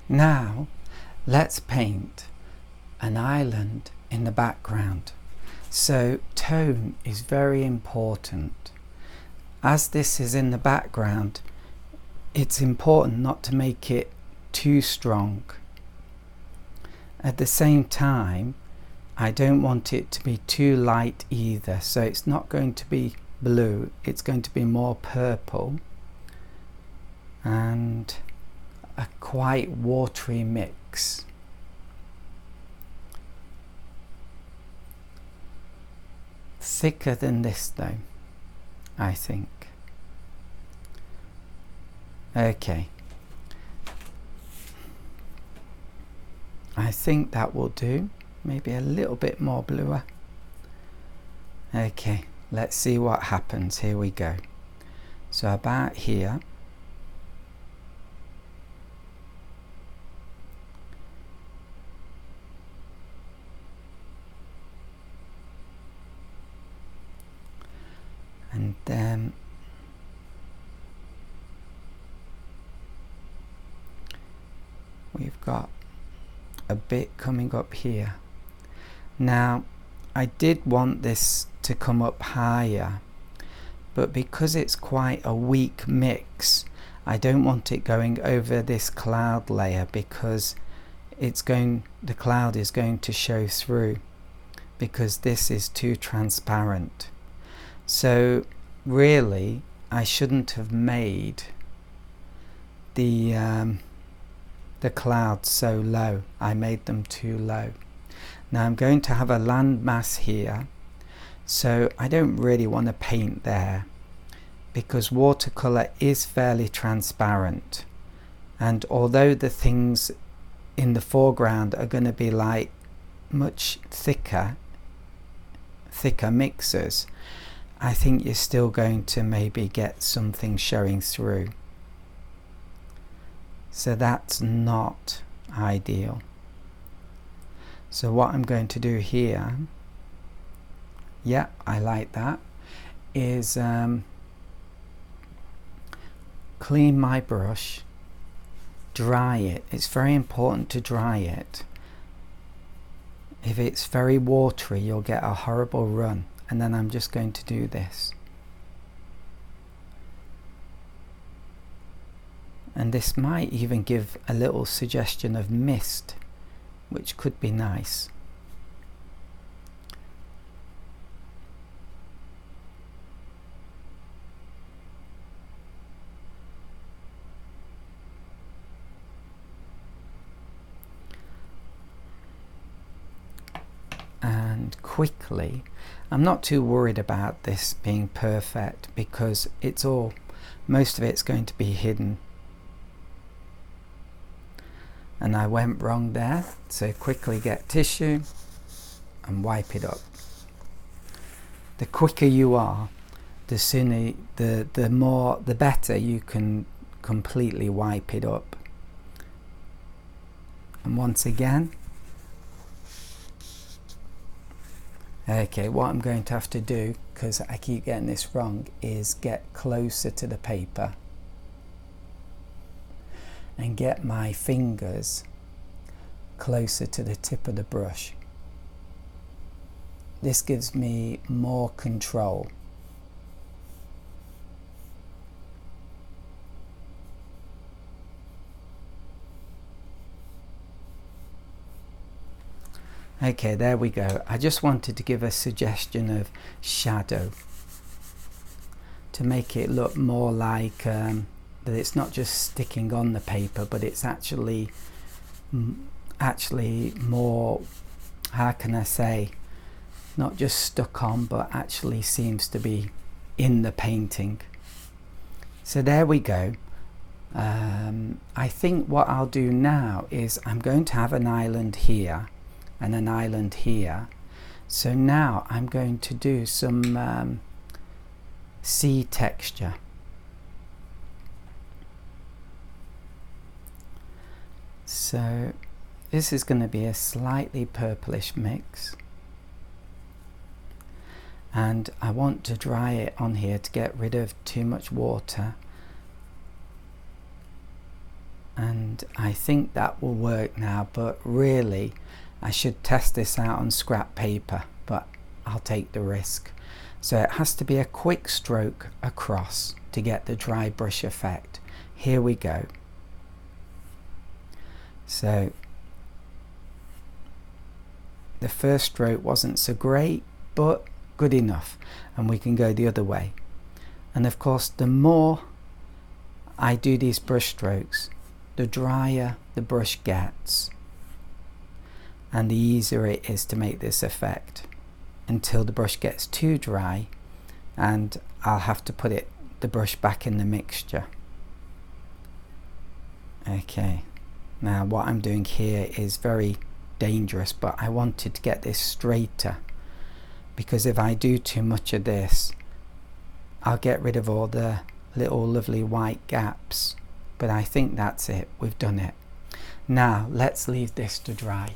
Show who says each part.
Speaker 1: Now let's paint an island in the background. So tone is very important. As this is in the background, it's important not to make it too strong. At the same time, I don't want it to be too light either, so it's not going to be blue, it's going to be more purple and a quite watery mix. Thicker than this though, I think. Okay, I think that will do. Maybe a little bit more bluer. Okay, let's see what happens. Here we go. So about here. And then we've got a bit coming up here. Now I did want this to come up higher, but because it's quite a weak mix, I don't want it going over this cloud layer because the cloud is going to show through because this is too transparent. So really I shouldn't have made the clouds so low. I made them too low. Now I'm going to have a landmass here, so I don't really want to paint there because watercolor is fairly transparent, and although the things in the foreground are going to be like much thicker mixes, I think you're still going to maybe get something showing through. So that's not ideal. So what I'm going to do here, yeah, I like that, is clean my brush, dry it. It's very important to dry it. If it's very watery, you'll get a horrible run. And then I'm just going to do this. And this might even give a little suggestion of mist, which could be nice. And quickly, I'm not too worried about this being perfect because most of it's going to be hidden. And I went wrong there, so quickly get tissue and wipe it up. The quicker you are, the sooner, the better you can completely wipe it up. And once again, okay, what I'm going to have to do, because I keep getting this wrong, is get closer to the paper and get my fingers closer to the tip of the brush. This gives me more control. Okay, there we go. I just wanted to give a suggestion of shadow to make it look more like that it's not just sticking on the paper, but it's actually more, how can I say, not just stuck on, but actually seems to be in the painting. So there we go. I think what I'll do now is I'm going to have an island here and an island here. So now I'm going to do some sea texture. So this is going to be a slightly purplish mix, and I want to dry it on here to get rid of too much water. and I think that will work now, but really I should test this out on scrap paper, but I'll take the risk. So it has to be a quick stroke across to get the dry brush effect. Here we go. So the first stroke wasn't so great, but good enough, and we can go the other way. And of course, the more I do these brush strokes, the drier the brush gets, and the easier it is to make this effect, until the brush gets too dry and I'll have to put the brush back in the mixture. Okay, now what I'm doing here is very dangerous, but I wanted to get this straighter, because if I do too much of this, I'll get rid of all the little lovely white gaps. But I think that's it, we've done it. Now let's leave this to dry.